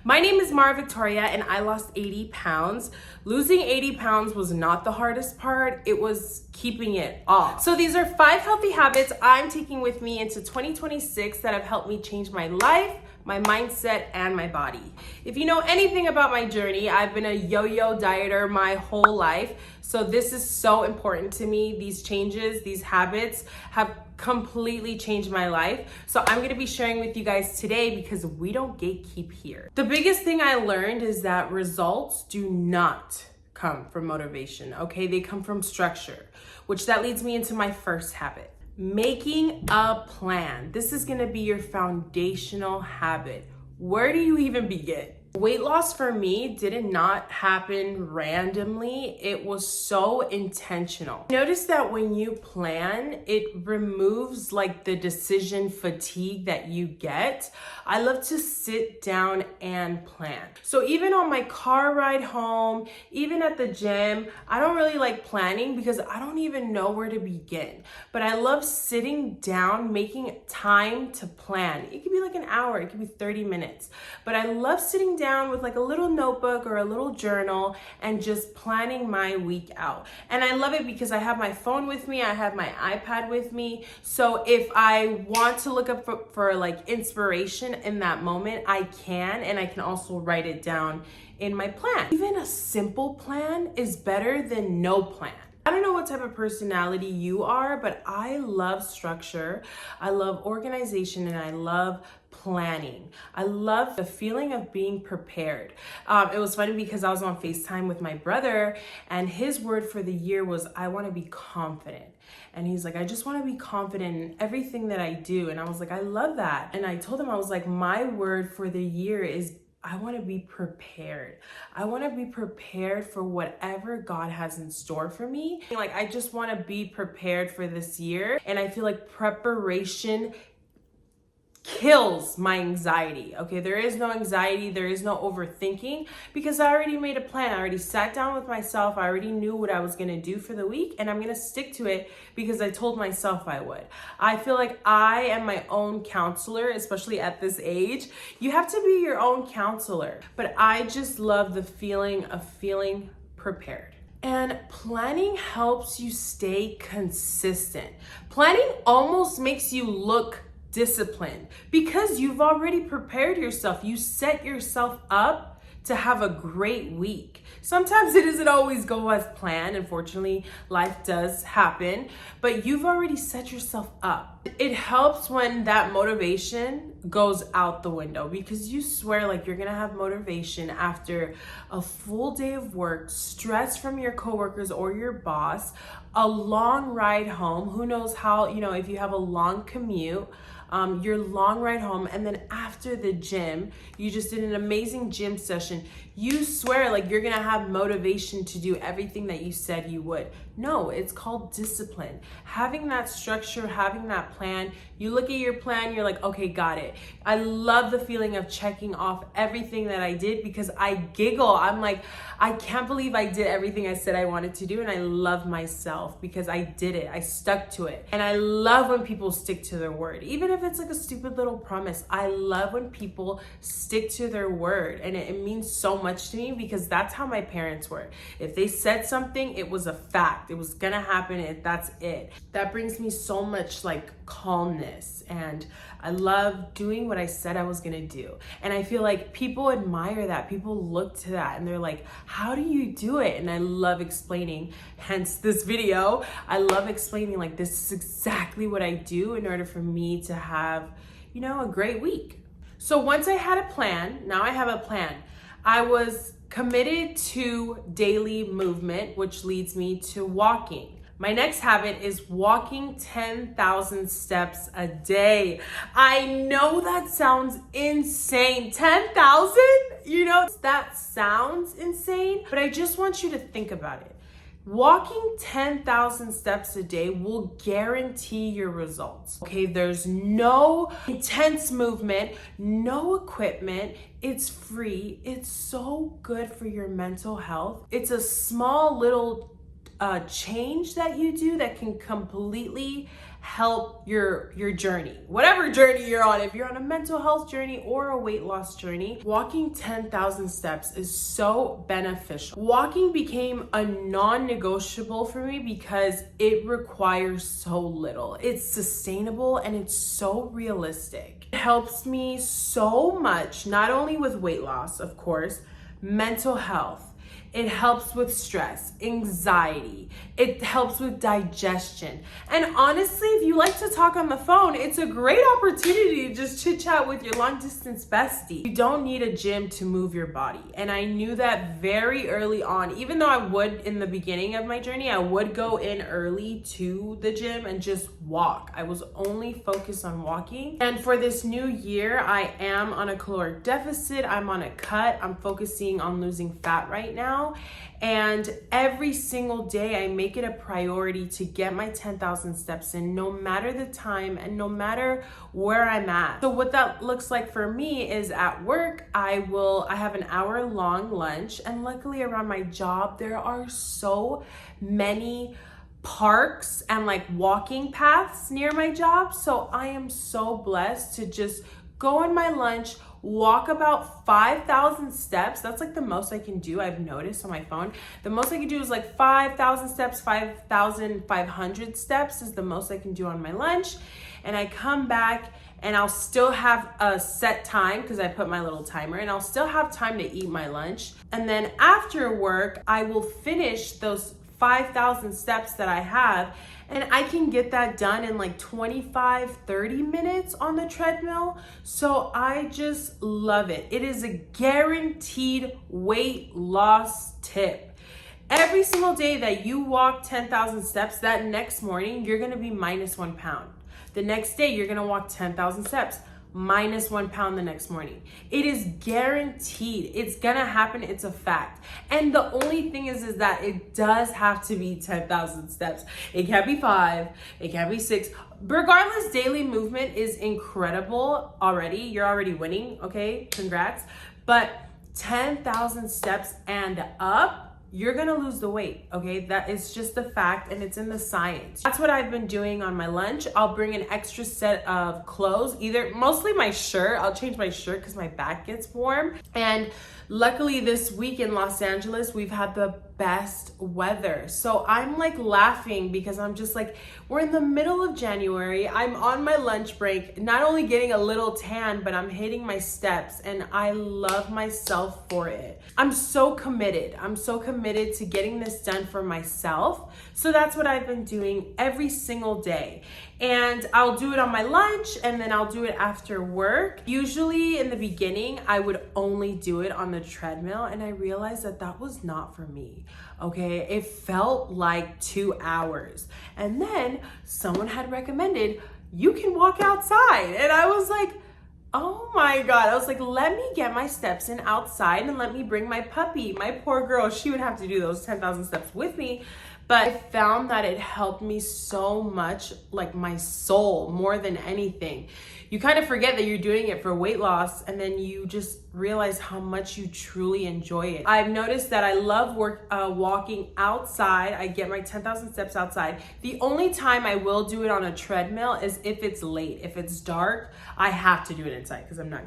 My name is Mara Victoria and I lost 80 pounds. Losing 80 pounds was not the hardest part, it was keeping it off. So these are 5 healthy habits I'm taking with me into 2026 that have helped me change my life, my mindset, and my body. If you know anything about my journey, I've been a yo-yo dieter my whole life. So this is so important to me. These changes, these habits have completely changed my life. So I'm gonna be sharing with you guys today because we don't gatekeep here. The biggest thing I learned is that results do not come from motivation, okay? They come from structure, which that leads me into my first habit. Making a plan. This is gonna be your foundational habit. Where do you even begin? Weight loss for me did not happen randomly. It was so intentional. Notice that when you plan, it removes like the decision fatigue that you get. I love to sit down and plan. So even on my car ride home, even at the gym, I don't really like planning because I don't even know where to begin. But I love sitting down, making time to plan. It could be like an hour, it could be 30 minutes. But I love sitting down with like a little notebook or a little journal and just planning my week out. And I love it because I have my phone with me, I have my iPad with me. So if I want to look up for like inspiration in that moment, I can, and I can also write it down in my plan. Even a simple plan is better than no plan. I don't know what type of personality you are, but I love structure, I love organization, and I love planning. I love the feeling of being prepared. It was funny because I was on FaceTime with my brother and his word for the year was, I want to be confident. And he's like, I just want to be confident in everything that I do. And I was like, I love that. And I told him, I was like, my word for the year is I want to be prepared. I want to be prepared for whatever God has in store for me. Like, I just want to be prepared for this year. And I feel like preparation kills my anxiety. Okay, there is no anxiety, there is no overthinking because I already made a plan. I already sat down with myself. I already knew what I was going to do for the week, and I'm going to stick to it because I told myself I would. I feel like I am my own counselor, especially at this age. You have to be your own counselor, but I just love the feeling of feeling prepared. And planning helps you stay consistent. Planning almost makes you look disciplined because you've already prepared yourself. You set yourself up to have a great week. Sometimes it doesn't always go as planned. Unfortunately, life does happen, but you've already set yourself up. It helps when that motivation goes out the window because you swear like you're gonna have motivation after a full day of work, stress from your coworkers or your boss, a long ride home. Who knows how, if you have a long commute, your long ride home, and then after the gym, you just did an amazing gym session. You swear like you're gonna have motivation to do everything that you said you would. No, it's called discipline. Having that structure, having that plan, you look at your plan, you're like, okay, got it. I love the feeling of checking off everything that I did because I giggle. I'm like, I can't believe I did everything I said I wanted to do, and I love myself because I did it. I stuck to it. And I love when people stick to their word, even if it's like a stupid little promise. I love when people stick to their word, and it means so much to me because that's how my parents were. If they said something, it was a fact. It was gonna happen, and that's it. That brings me so much like calmness, and I love doing what I said I was gonna do. And I feel like people admire that. People look to that and they're like, how do you do it? And I love explaining, hence this video. I love explaining like this is exactly what I do in order for me to have, a great week. So once I had a plan, now I have a plan. I was committed to daily movement, which leads me to walking. My next habit is walking 10,000 steps a day. I know that sounds insane. 10,000? That sounds insane, but I just want you to think about it. Walking 10,000 steps a day will guarantee your results. Okay, there's no intense movement, no equipment. It's free. It's so good for your mental health. It's a small little change that you do that can completely help your journey, whatever journey you're on. If you're on a mental health journey or a weight loss journey, walking 10,000 steps is so beneficial. Walking became a non-negotiable for me because it requires so little. It's sustainable and it's so realistic. It helps me so much, not only with weight loss, of course, mental health. It helps with stress, anxiety. It helps with digestion. And honestly, if you like to talk on the phone, it's a great opportunity to just chit chat with your long distance bestie. You don't need a gym to move your body. And I knew that very early on, even though I would, in the beginning of my journey, I would go in early to the gym and just walk. I was only focused on walking. And for this new year, I am on a caloric deficit. I'm on a cut. I'm focusing on losing fat right now. And every single day I make it a priority to get my 10,000 steps in, no matter the time and no matter where I'm at. So what that looks like for me is at work, I have an hour-long lunch, and luckily around my job there are so many parks and like walking paths near my job. So I am so blessed to just go on my lunch, walk about 5,000 steps. That's like the most I can do. I've noticed on my phone. The most I can do is like 5,000 steps, 5,500 steps is the most I can do on my lunch. And I come back and I'll still have a set time because I put my little timer, and I'll still have time to eat my lunch. And then after work, I will finish those 5,000 steps that I have, and I can get that done in like 25, 30 minutes on the treadmill. So I just love it. It is a guaranteed weight loss tip. Every single day that you walk 10,000 steps, that next morning, you're gonna be -1 pound. The next day, you're gonna walk 10,000 steps, -1 pound the next morning. It is guaranteed. It's gonna happen. It's a fact. And the only thing is that it does have to be 10,000 steps. It can't be 5. It can't be 6. Regardless, daily movement is incredible already. You're already winning. Okay, congrats. But 10,000 steps and up, you're gonna lose the weight, okay? That is just a fact, and it's in the science. That's what I've been doing on my lunch. I'll bring an extra set of clothes, mostly my shirt. I'll change my shirt because my back gets warm. And luckily this week in Los Angeles, we've had the best weather. So I'm like laughing because I'm just like, we're in the middle of January. I'm on my lunch break, not only getting a little tan, but I'm hitting my steps, and I love myself for it. I'm so committed. I'm so committed to getting this done for myself. So that's what I've been doing every single day. And I'll do it on my lunch, and then I'll do it after work. Usually in the beginning, I would only do it on the treadmill, and I realized that that was not for me. Okay, it felt like 2 hours. And then someone had recommended, you can walk outside. And I was like, oh my God. I was like, let me get my steps in outside and let me bring my puppy. My poor girl, she would have to do those 10,000 steps with me. But I found that it helped me so much, like my soul, more than anything. You kind of forget that you're doing it for weight loss, and then you just realize how much you truly enjoy it. I've noticed that I love walking outside. I get my 10,000 steps outside. The only time I will do it on a treadmill is if it's late. If it's dark, I have to do it inside because I'm not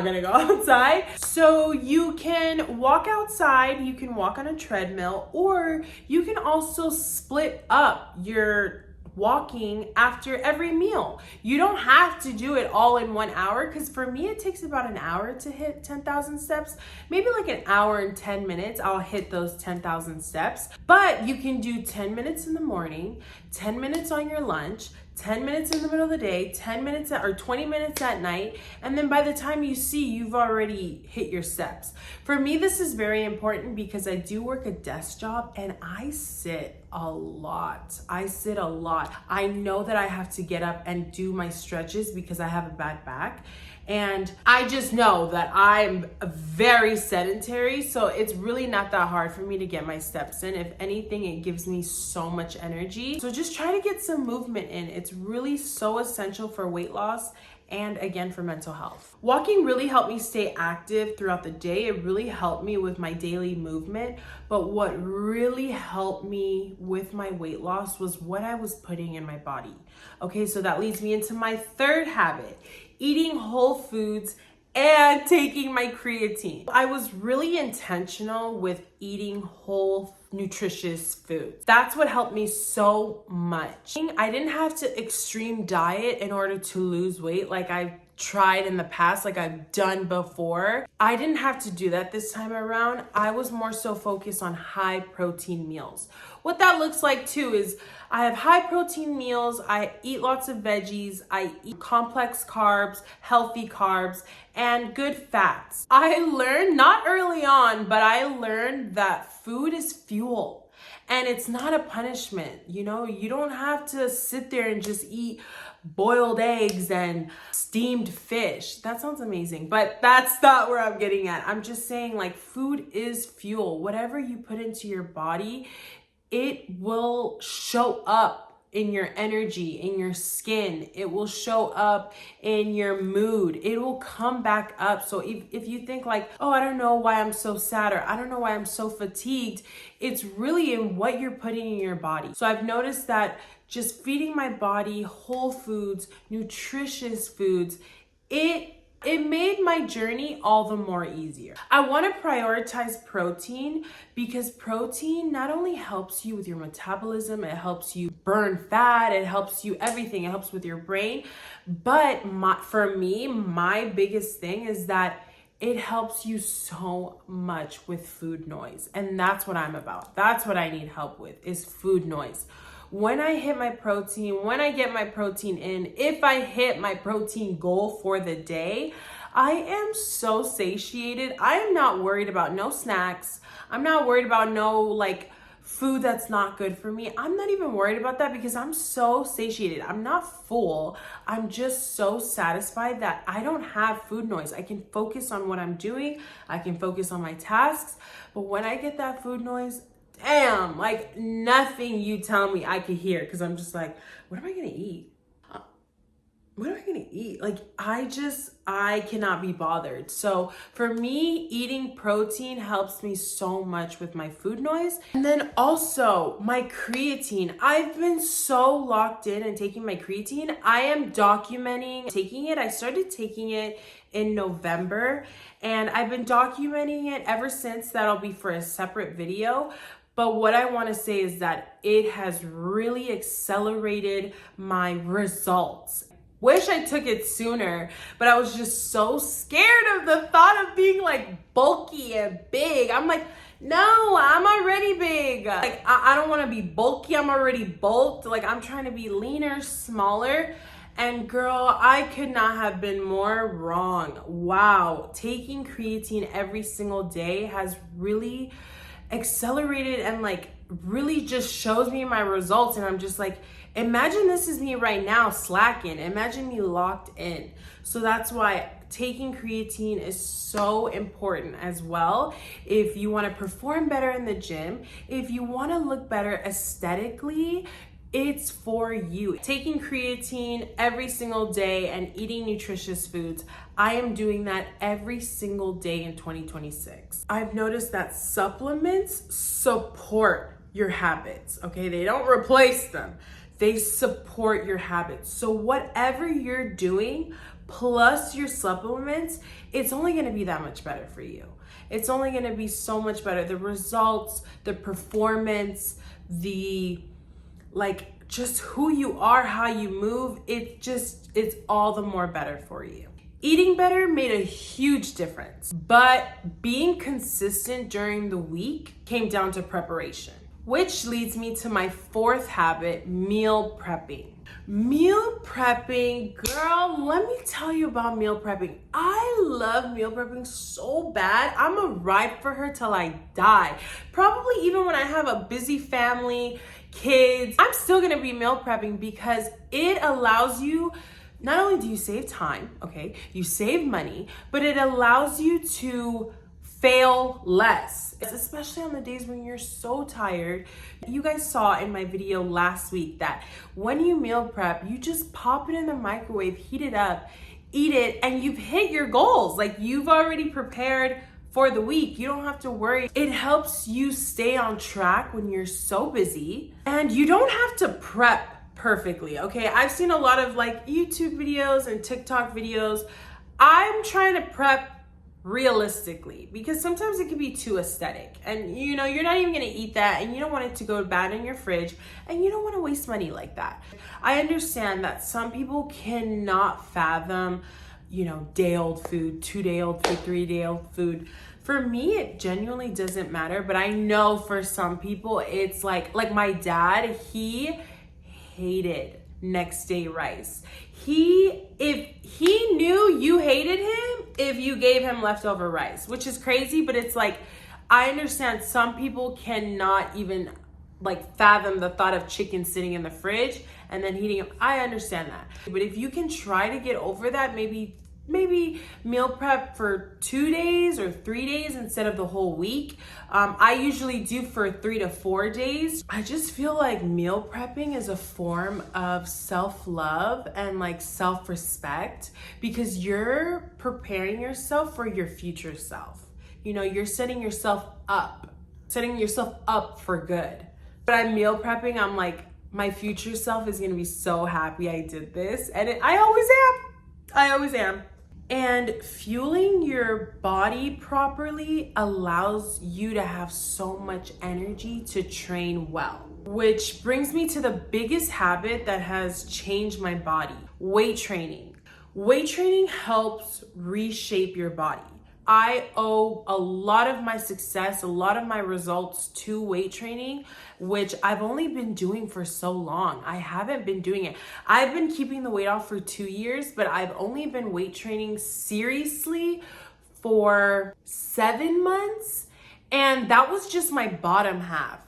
gonna go outside. So you can walk outside, you can walk on a treadmill, or you can also split up your walking after every meal. You don't have to do it all in 1 hour, because for me it takes about an hour to hit 10,000 steps. Maybe like an hour and 10 minutes I'll hit those 10,000 steps. But you can do 10 minutes in the morning, 10 minutes on your lunch, 10 minutes in the middle of the day, 10 minutes or 20 minutes at night, and then by the time you see, you've already hit your steps. For me, this is very important because I do work a desk job and I sit a lot. I know that I have to get up and do my stretches because I have a bad back. And I just know that I'm very sedentary, so it's really not that hard for me to get my steps in. If anything, it gives me so much energy. So just try to get some movement in. It's really so essential for weight loss and again for mental health. Walking really helped me stay active throughout the day. It really helped me with my daily movement, but what really helped me with my weight loss was what I was putting in my body. Okay, so that leads me into my third habit, eating whole foods and taking my creatine. I was really intentional with eating whole nutritious foods. That's what helped me so much. I didn't have to extreme diet in order to lose weight like I've tried in the past, like I've done before. I didn't have to do that this time around. I was more so focused on high protein meals. What that looks like too is I have high protein meals, I eat lots of veggies, I eat complex carbs, healthy carbs, and good fats. I learned, not early on, but I learned that food is fuel and it's not a punishment. You know, you don't have to sit there and just eat boiled eggs and steamed fish. That sounds amazing, but that's not where I'm getting at. I'm just saying, like, food is fuel. Whatever you put into your body, it will show up in your energy, in your skin. It will show up in your mood. It will come back up. So if you think like, oh, I don't know why I'm so sad, or I don't know why I'm so fatigued, it's really in what you're putting in your body. So I've noticed that just feeding my body whole foods, nutritious foods, it made my journey all the more easier. I want to prioritize protein because protein not only helps you with your metabolism, it helps you burn fat, it helps you everything, it helps with your brain. But for me, my biggest thing is that it helps you so much with food noise. And that's what I'm about. That's what I need help with, is food noise. When I hit my protein, when I get my protein in, if I hit my protein goal for the day, I am so satiated. I am not worried about no snacks. I'm not worried about no like food that's not good for me. I'm not even worried about that because I'm so satiated. I'm not full. I'm just so satisfied that I don't have food noise. I can focus on what I'm doing. I can focus on my tasks. But when I get that food noise, damn, like nothing you tell me I could hear, because I'm just like, what am I gonna eat? What am I gonna eat? Like, I cannot be bothered. So for me, eating protein helps me so much with my food noise. And then also my creatine. I've been so locked in and taking my creatine. I am documenting taking it. I started taking it in November and I've been documenting it ever since. That'll be for a separate video. But what I want to say is that it has really accelerated my results. Wish I took it sooner, but I was just so scared of the thought of being like bulky and big. I'm like, no, I'm already big. Like, I don't want to be bulky. I'm already bulked. Like, I'm trying to be leaner, smaller. And girl, I could not have been more wrong. Wow. Taking creatine every single day has really accelerated and like really just shows me my results. And I'm just like, imagine this is me right now slacking. Imagine me locked in. So that's why taking creatine is so important as well. If you want to perform better in the gym, if you want to look better aesthetically, it's for you. Taking creatine every single day and eating nutritious foods, I am doing that every single day in 2026. I've noticed that supplements support your habits, okay? They don't replace them. They support your habits. So whatever you're doing plus your supplements, it's only gonna be that much better for you. It's only gonna be so much better. The results, the performance, just who you are, how you move, it's all the more better for you. Eating better made a huge difference, but being consistent during the week came down to preparation, which leads me to my fourth habit, meal prepping. Meal prepping, girl, let me tell you about meal prepping. I love meal prepping so bad. I'm a ride for her till I die. Probably even when I have a busy family, kids, I'm still gonna be meal prepping because it allows you, not only do you save time, okay, you save money, but it allows you to fail less, especially on the days when you're so tired. You guys saw in my video last week that when you meal prep, you just pop it in the microwave, heat it up, eat it, and you've hit your goals. Like, you've already prepared for the week. You don't have to worry. It helps you stay on track when you're so busy, and you don't have to prep perfectly, okay? I've seen a lot of like YouTube videos and TikTok videos. I'm trying to prep realistically, because sometimes it can be too aesthetic, and you know, you're not even gonna eat that, and you don't want it to go bad in your fridge, and you don't want to waste money like that. I understand that some people cannot fathom, you know, day-old food, 2-day-old food, 3-day-old food. For me, it genuinely doesn't matter, but I know for some people it's like my dad, he hated next day rice. If he knew you hated him if you gave him leftover rice, which is crazy, but it's like, I understand some people cannot even like fathom the thought of chicken sitting in the fridge and then heating them. I understand that. But if you can try to get over that, maybe meal prep for 2 days or 3 days instead of the whole week. I usually do for 3 to 4 days. I just feel like meal prepping is a form of self-love and like self-respect, because you're preparing yourself for your future self. You know, you're setting yourself up for good. But I'm meal prepping, I'm like, my future self is gonna be so happy I did this. And I always am. And fueling your body properly allows you to have so much energy to train well. Which brings me to the biggest habit that has changed my body: weight training. Weight training helps reshape your body. I owe a lot of my success, a lot of my results to weight training, which I've only been doing for so long. I haven't been doing it. I've been keeping the weight off for 2 years, but I've only been weight training seriously for 7 months. And that was just my bottom half.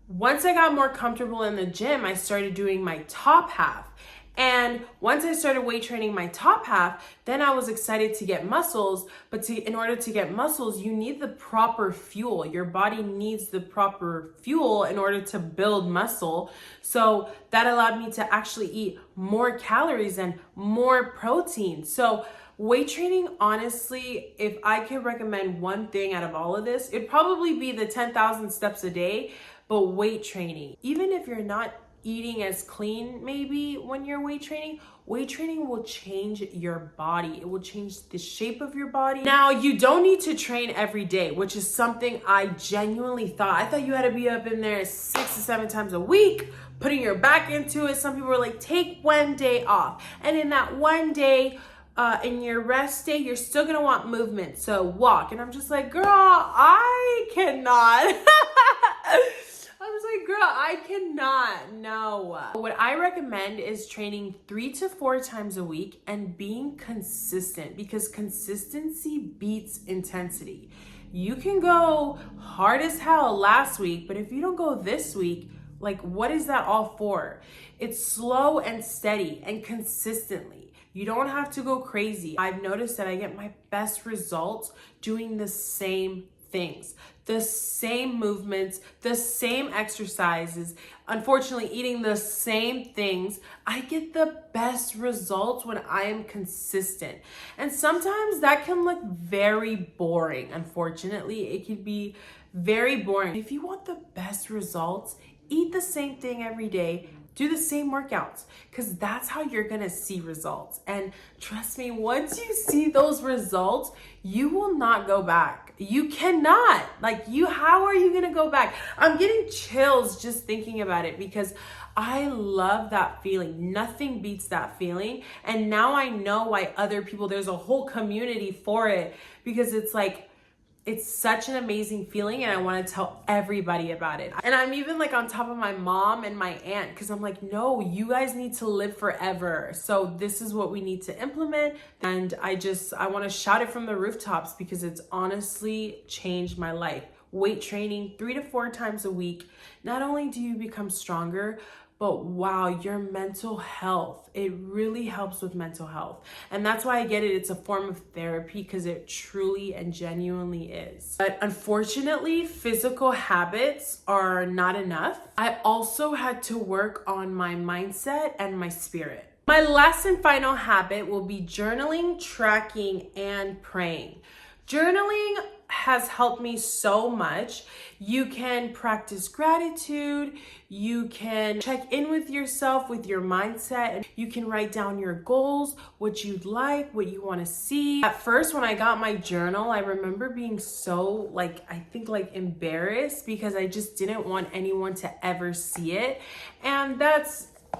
Once I got more comfortable in the gym, I started doing my top half. And once I started weight training my top half, then I was excited to get muscles. But in order to get muscles, you need the proper fuel. Your body needs the proper fuel in order to build muscle. So that allowed me to actually eat more calories and more protein. So weight training, honestly, if I could recommend one thing out of all of this, it'd probably be the 10,000 steps a day. But weight training, even if you're not eating as clean maybe when you're weight training will change your body. It will change the shape of your body. Now, you don't need to train every day, which is something I genuinely thought. I thought you had to be up in there 6 to 7 times a week, putting your back into it. Some people were like, take 1 day off. And in that 1 day, in your rest day, you're still gonna want movement, so walk. And I'm just like, girl, I cannot. I was like, girl, I cannot, no. What I recommend is training 3 to 4 times a week and being consistent, because consistency beats intensity. You can go hard as hell last week, but if you don't go this week, like, what is that all for? It's slow and steady and consistently. You don't have to go crazy. I've noticed that I get my best results doing the same things, the same movements, the same exercises, unfortunately eating the same things. I get the best results when I am consistent. And sometimes that can look very boring. Unfortunately, it can be very boring. If you want the best results, eat the same thing every day. Do the same workouts, because that's how you're gonna see results. And trust me, once you see those results, you will not go back. You cannot. How are you gonna go back? I'm getting chills just thinking about it, because I love that feeling. Nothing beats that feeling. And now I know why other people, there's a whole community for it, because it's like, it's such an amazing feeling, and I want to tell everybody about it. And I'm even like on top of my mom and my aunt, because I'm like, no, you guys need to live forever. So this is what we need to implement. And I want to shout it from the rooftops, because it's honestly changed my life. Weight training 3 to 4 times a week. Not only do you become stronger, but wow, your mental health, it really helps with mental health. And that's why I get it. It's a form of therapy, because it truly and genuinely is. But unfortunately, physical habits are not enough. I also had to work on my mindset and my spirit. My last and final habit will be journaling, tracking, and praying. Journaling has helped me so much. You can practice gratitude. You can check in with yourself, with your mindset. And you can write down your goals, what you'd like, what you want to see. At first, when I got my journal, I remember being so embarrassed because I just didn't want anyone to ever see it. And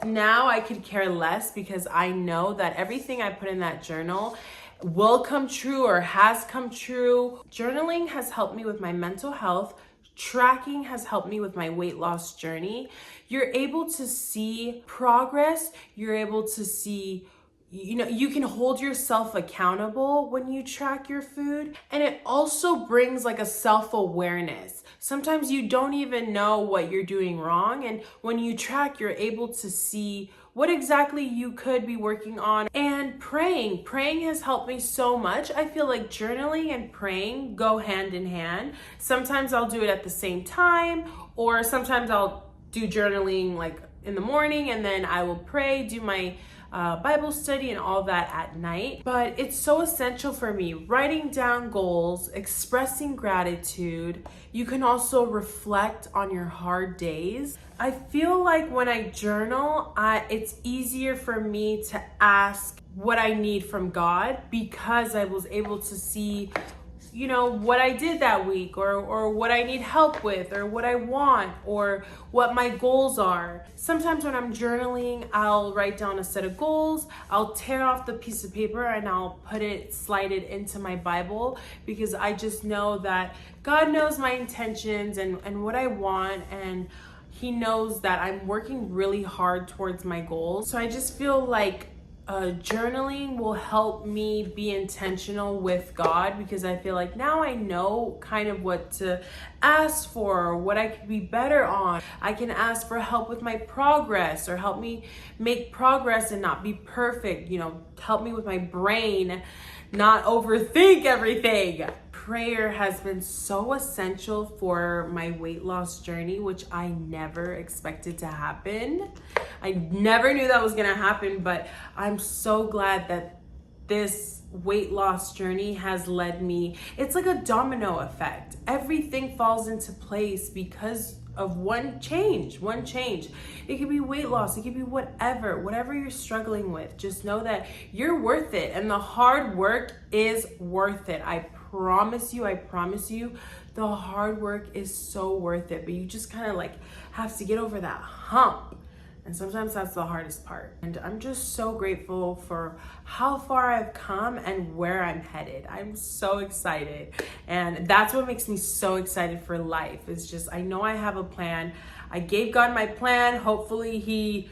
now I could care less because I know that everything I put in that journal will come true or has come true. Journaling has helped me with my mental health. Tracking has helped me with my weight loss journey. You're able to see progress. You're able to see, you can hold yourself accountable when you track your food. And it also brings like a self-awareness. Sometimes you don't even know what you're doing wrong. And when you track, you're able to see what exactly you could be working on. And praying has helped me so much. I feel like journaling and praying go hand in hand. Sometimes I'll do it at the same time, or sometimes I'll do journaling like in the morning and then I will pray, do my Bible study and all that at night. But it's so essential for me. Writing down goals, expressing gratitude. You can also reflect on your hard days. I feel like when I journal, it's easier for me to ask what I need from God because I was able to see what I did that week or what I need help with or what I want or what my goals are. Sometimes when I'm journaling, I'll write down a set of goals. I'll tear off the piece of paper and I'll slide it into my Bible because I just know that God knows my intentions and what I want, and He knows that I'm working really hard towards my goals. So I just feel like journaling will help me be intentional with God because I feel like now I know kind of what to ask for or what I could be better on. I can ask for help with my progress or help me make progress and not be perfect. Help me with my brain, not overthink everything. Prayer has been so essential for my weight loss journey, which I never expected to happen. I never knew that was gonna happen, but I'm so glad that this weight loss journey has led me. It's like a domino effect. Everything falls into place because of one change. It could be weight loss, it could be whatever you're struggling with. Just know that you're worth it and the hard work is worth it. I promise you, the hard work is so worth it, but you just kind of have to get over that hump. And sometimes that's the hardest part. And I'm just so grateful for how far I've come and where I'm headed. I'm so excited. And that's what makes me so excited for life. It's just, I know I have a plan. I gave God my plan. Hopefully he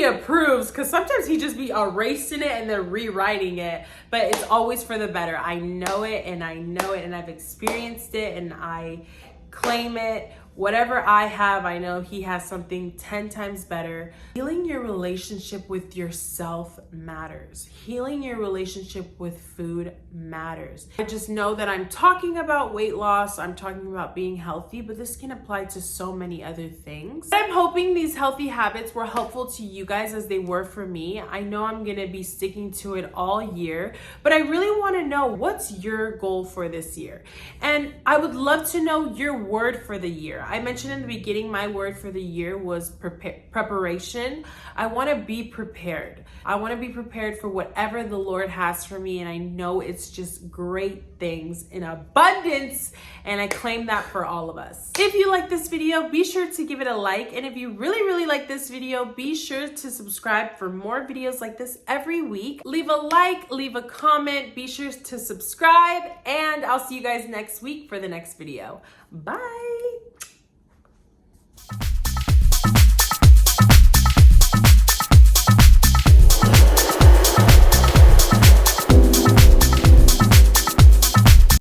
approves, because sometimes he just be erasing it and then rewriting it. But it's always for the better. I know it and I've experienced it and I claim it. Whatever I have, I know he has something 10 times better. Healing your relationship with yourself matters. Healing your relationship with food matters. I just know that I'm talking about weight loss, I'm talking about being healthy, but this can apply to so many other things. I'm hoping these healthy habits were helpful to you guys as they were for me. I know I'm gonna be sticking to it all year, but I really wanna know, what's your goal for this year? And I would love to know your word for the year. I mentioned in the beginning, my word for the year was preparation. I want to be prepared. I want to be prepared for whatever the Lord has for me. And I know it's just great things in abundance. And I claim that for all of us. If you like this video, be sure to give it a like. And if you really like this video, be sure to subscribe for more videos like this every week. Leave a like, leave a comment, be sure to subscribe. And I'll see you guys next week for the next video. Bye.